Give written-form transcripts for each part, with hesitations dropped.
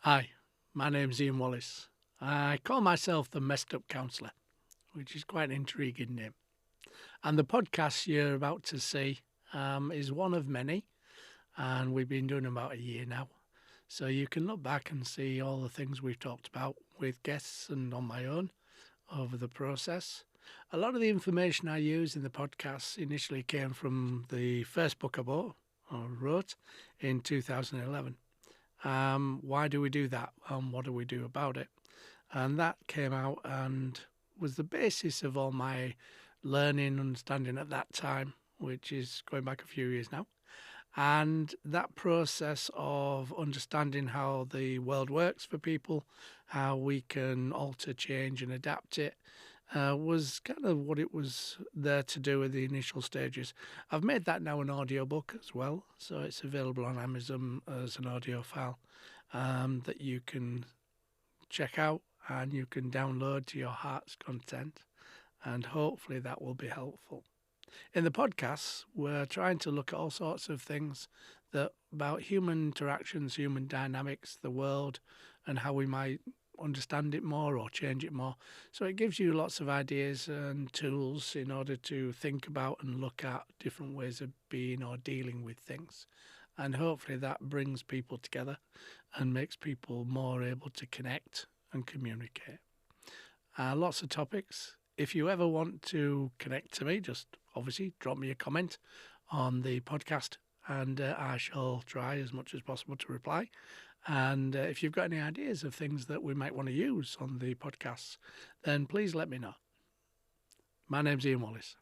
Hi, my name's Ian Wallace. I call myself the Messed Up Counsellor, which is quite an intriguing name. And the podcast you're about to see is one of many, and we've been doing about a year now. So you can look back and see all the things we've talked about with guests and on my own over the process. A lot of the information I use in the podcast initially came from the first book I wrote in 2011. Why do we do that? What do we do about it? And that came out and was the basis of all my learning, understanding at that time, which is going back a few years now. And that process of understanding how the world works for people, how we can alter, change, and adapt it, was kind of what it was there to do with the initial stages. I've made that now an audiobook as well, so it's available on Amazon as an audio file that you can check out and you can download to your heart's content, and hopefully that will be helpful. In the podcasts, we're trying to look at all sorts of things that about human interactions, human dynamics, the world, and how we might understand it more or change it more. So it gives you lots of ideas and tools in order to think about and look at different ways of being or dealing with things. And hopefully that brings people together and makes people more able to connect and communicate. Lots of topics. If you ever want to connect to me, just obviously drop me a comment on the podcast and I shall try as much as possible to reply. And if you've got any ideas of things that we might want to use on the podcasts, then please let me know. My name's Ian Wallace.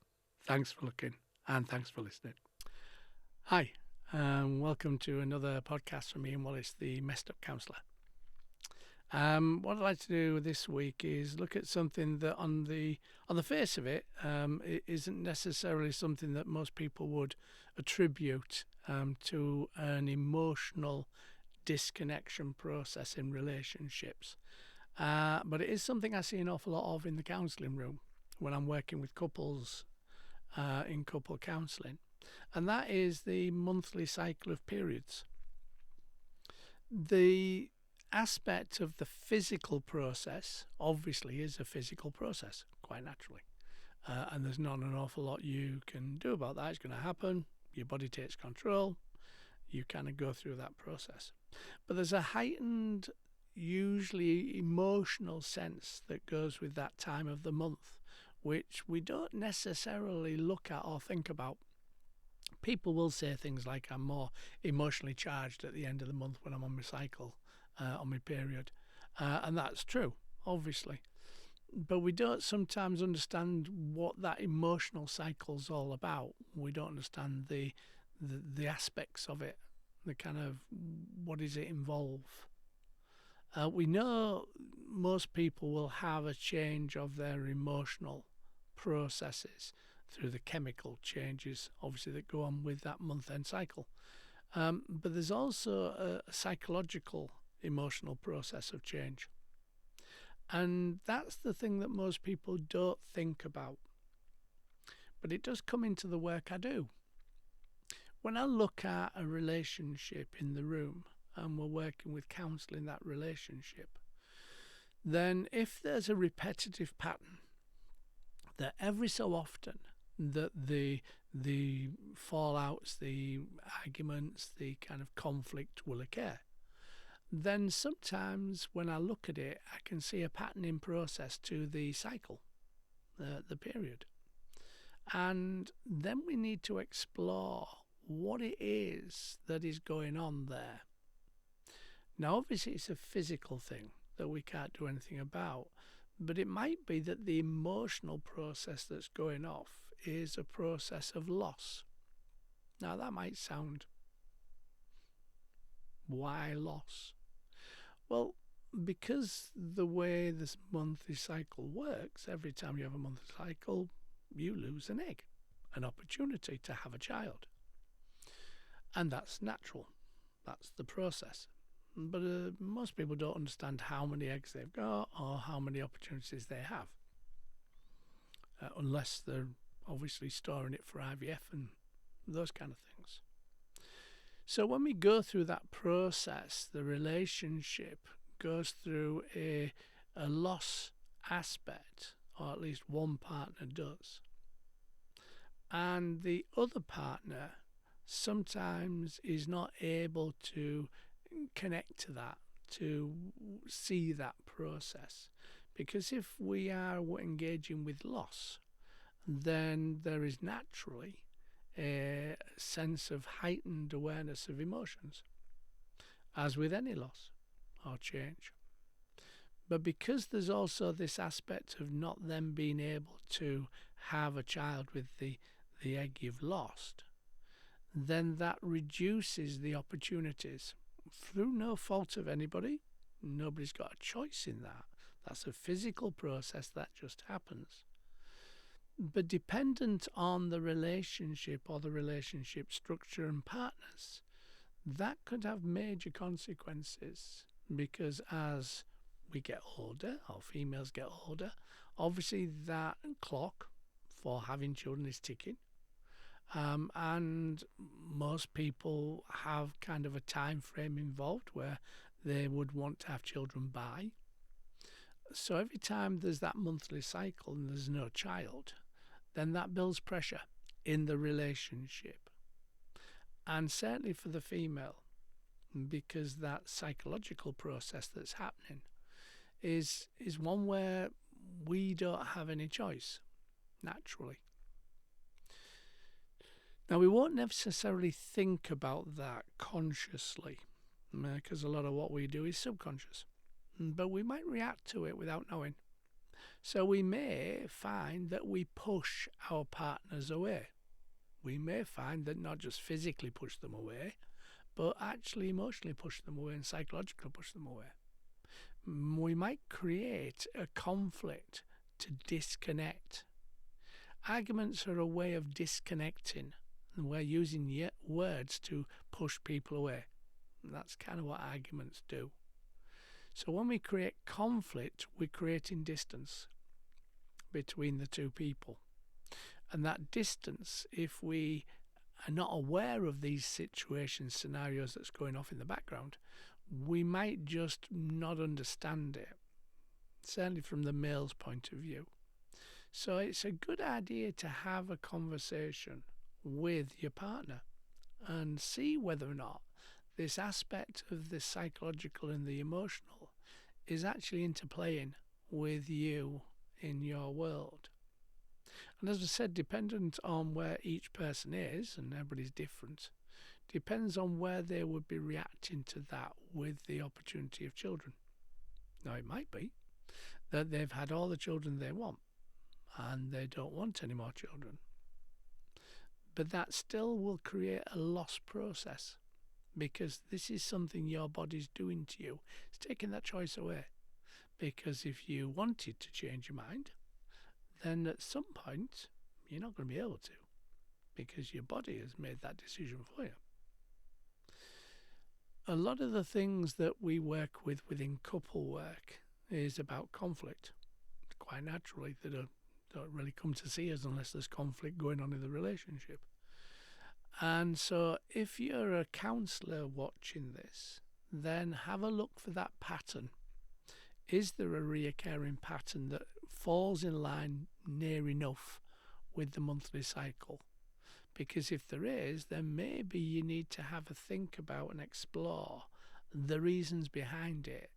Thanks for looking and thanks for listening. Hi, welcome to another podcast from Ian Wallace, the Messed Up Counsellor. What I'd like to do this week is look at something that on the face of it, it isn't necessarily something that most people would attribute to an emotional disconnection process in relationships. But it is something I see an awful lot of in the counselling room when I'm working with couples in couple counselling, and that is the monthly cycle of periods. The aspect of the physical process obviously is a physical process, quite naturally. And there's not an awful lot you can do about that. It's going to happen. Your body takes control. You kind of go through that process. But there's a heightened, usually emotional sense that goes with that time of the month, which we don't necessarily look at or think about. People will say things like, I'm more emotionally charged at the end of the month when I'm on my cycle, on my period. And that's true, obviously. But we don't sometimes understand what that emotional cycle's all about. We don't understand the aspects of it, the kind of what does it involve. We know most people will have a change of their emotional processes through the chemical changes, obviously, that go on with that month-end cycle. But there's also a psychological, emotional process of change. And that's the thing that most people don't think about. But it does come into the work I do. When I look at a relationship in the room and we're working with counselling that relationship, then if there's a repetitive pattern that every so often that the fallouts, the arguments, the kind of conflict will occur, then sometimes when I look at it, I can see a patterning process to the cycle, the period. And then we need to explore what it is that is going on there. Now, obviously, it's a physical thing that we can't do anything about, but it might be that the emotional process that's going off is a process of loss. Now, that might sound, why loss? Well, because the way this monthly cycle works, every time you have a monthly cycle, you lose an egg, an opportunity to have a child. And that's natural. That's the process. But most people don't understand how many eggs they've got or how many opportunities they have, unless they're obviously storing it for IVF and those kind of things. So when we go through that process, the relationship goes through a loss aspect, or at least one partner does. And the other partner sometimes is not able to connect to that, to see that process. Because if we are engaging with loss, then there is naturally a sense of heightened awareness of emotions, as with any loss or change. But because there's also this aspect of not them being able to have a child with the egg you've lost, then that reduces the opportunities through no fault of anybody. Nobody's got a choice in that. That's a physical process that just happens. But dependent on the relationship or the relationship structure and partners, that could have major consequences, because as we get older, or females get older, obviously that clock for having children is ticking. And most people have kind of a time frame involved where they would want to have children by. So every time there's that monthly cycle and there's no child, then that builds pressure in the relationship. And certainly for the female, because that psychological process that's happening is one where we don't have any choice, naturally. Now, we won't necessarily think about that consciously, because a lot of what we do is subconscious, but we might react to it without knowing. So we may find that we push our partners away. We may find that not just physically push them away, but actually emotionally push them away and psychologically push them away. We might create a conflict to disconnect. Arguments are a way of disconnecting, and we're using words to push people away. And that's kind of what arguments do. So when we create conflict, we're creating distance between the two people. And that distance, if we are not aware of these situations, scenarios that's going off in the background, we might just not understand it, certainly from the male's point of view. So it's a good idea to have a conversation with your partner and see whether or not this aspect of the psychological and the emotional is actually interplaying with you in your world. And as I said, dependent on where each person is, and everybody's different, depends on where they would be reacting to that with the opportunity of children. Now, it might be that they've had all the children they want and they don't want any more children. But that still will create a loss process, because this is something your body's doing to you. It's taking that choice away. Because if you wanted to change your mind, then at some point you're not going to be able to, because your body has made that decision for you. A lot of the things that we work with within couple work is about conflict. Quite naturally, they don't really come to see us unless there's conflict going on in the relationship. And so if you're a counsellor watching this, then have a look for that pattern. Is there a reoccurring pattern that falls in line near enough with the monthly cycle? Because if there is, then maybe you need to have a think about and explore the reasons behind it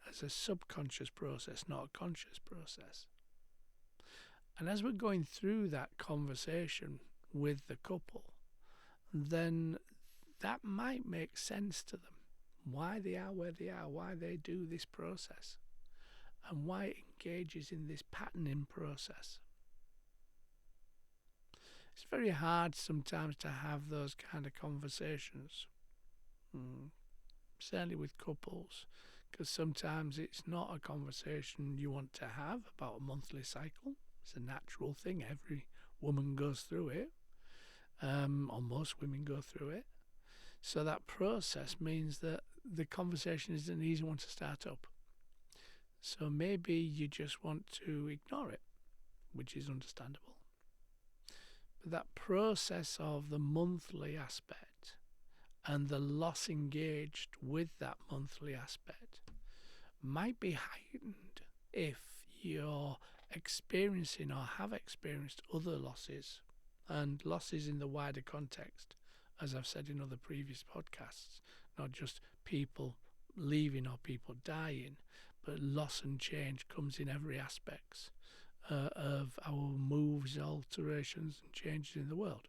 as a subconscious process, not a conscious process. And as we're going through that conversation with the couple, then that might make sense to them, why they are where they are, why they do this process, and why it engages in this patterning process. It's very hard sometimes to have those kind of conversations, certainly with couples, because sometimes it's not a conversation you want to have about a monthly cycle. It's a natural thing. Every woman goes through it, or most women go through it. So that process means that the conversation is an easy one to start up. So maybe you just want to ignore it, which is understandable. But that process of the monthly aspect and the loss engaged with that monthly aspect might be heightened if you're experiencing or have experienced other losses, and losses in the wider context, as I've said in other previous podcasts, not just people leaving or people dying, but loss and change comes in every aspect of our moves, alterations and changes in the world.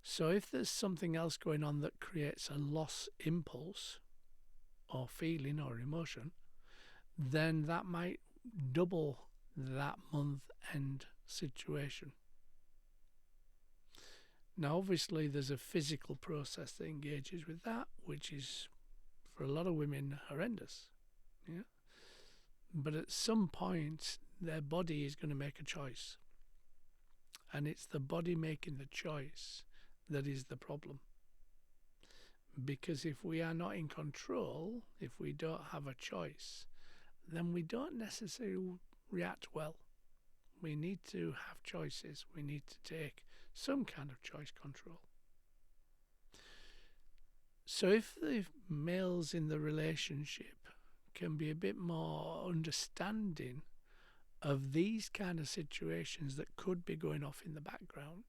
So if there's something else going on that creates a loss impulse or feeling or emotion, then that might double that month-end situation. Now, obviously, there's a physical process that engages with that, which is, for a lot of women, horrendous. Yeah? But at some point, their body is going to make a choice. And it's the body making the choice that is the problem. Because if we are not in control, if we don't have a choice, then we don't necessarily react well. We need to have choices. We need to take some kind of choice control. So if the males in the relationship can be a bit more understanding of these kind of situations that could be going off in the background,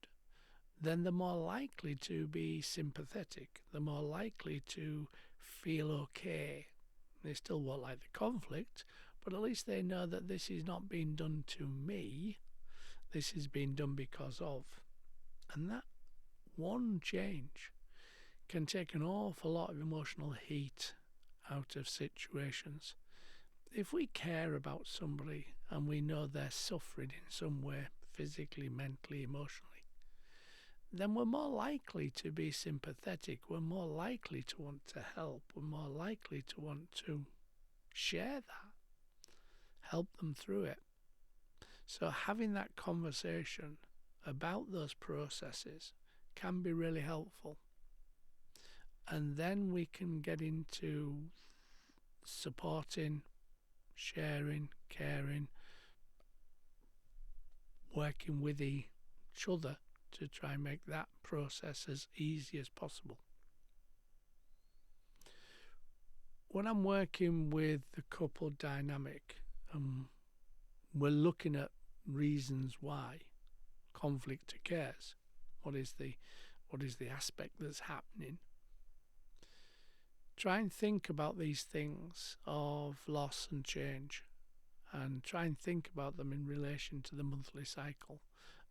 then they're more likely to be sympathetic. They're more likely to feel okay. They still won't like the conflict, but at least they know that this is not being done to me. This is being done because of. And that one change can take an awful lot of emotional heat out of situations. If we care about somebody and we know they're suffering in some way, physically, mentally, emotionally, then we're more likely to be sympathetic. We're more likely to want to help. We're more likely to want to share that, help them through it. So having that conversation about those processes can be really helpful. And then we can get into supporting, sharing, caring, working with each other to try and make that process as easy as possible. When I'm working with the couple dynamic, we're looking at reasons why conflict occurs. What is the aspect that's happening? Try and think about these things of loss and change, and try and think about them in relation to the monthly cycle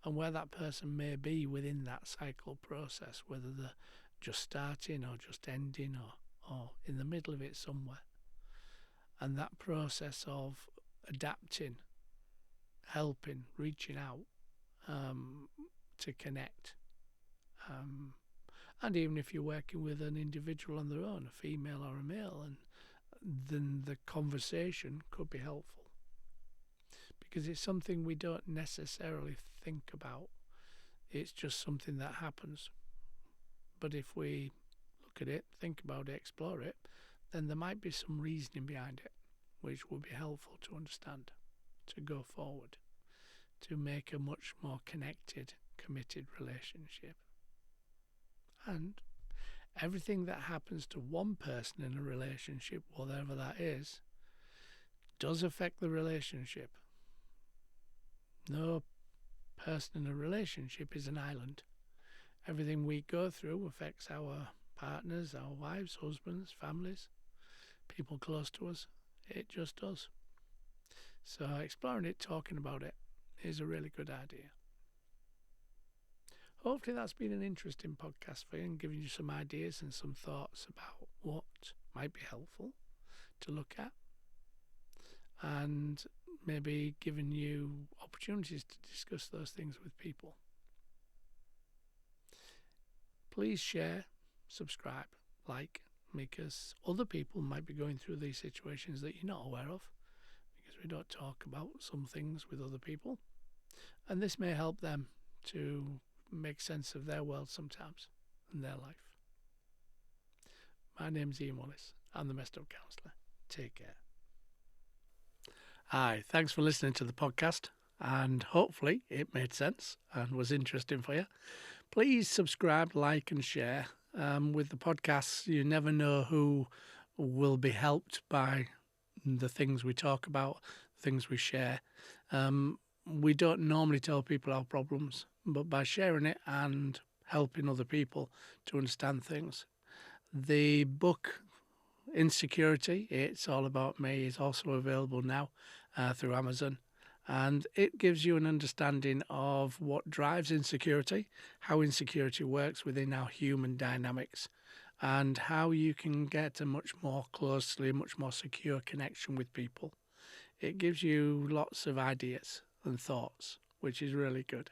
and where that person may be within that cycle process, whether they're just starting or just ending or in the middle of it somewhere. And that process of adapting, helping, reaching out to connect. And even if you're working with an individual on their own, a female or a male, and then the conversation could be helpful. Because it's something we don't necessarily think about. It's just something that happens. But if we look at it, think about it, explore it, then there might be some reasoning behind it, which will be helpful to understand, to go forward, to make a much more connected, committed relationship. And everything that happens to one person in a relationship, whatever that is, does affect the relationship. No person in a relationship is an island. Everything we go through affects our partners, our wives, husbands, families, people close to us. It just does. So exploring it, talking about it, is a really good idea. Hopefully that's been an interesting podcast for you and giving you some ideas and some thoughts about what might be helpful to look at, and maybe giving you opportunities to discuss those things with people. Please share, subscribe, like, because other people might be going through these situations that you're not aware of, because we don't talk about some things with other people, and this may help them to make sense of their world sometimes and their life. My name's Ian Wallace. I'm the Messed Up Counsellor. Take care. Hi, thanks for listening to the podcast, and hopefully it made sense and was interesting for you. Please subscribe, like and share, with the podcasts, you never know who will be helped by the things we talk about, things we share. We don't normally tell people our problems, but by sharing it and helping other people to understand things. The book Insecurity, It's All About Me, is also available now through Amazon. And it gives you an understanding of what drives insecurity, how insecurity works within our human dynamics, and how you can get a much more secure connection with people. It gives you lots of ideas and thoughts, which is really good.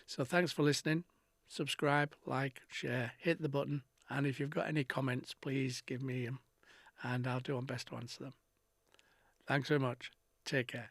So thanks for listening. Subscribe, like, share, hit the button. And if you've got any comments, please give me them and I'll do my best to answer them. Thanks very much. Take care.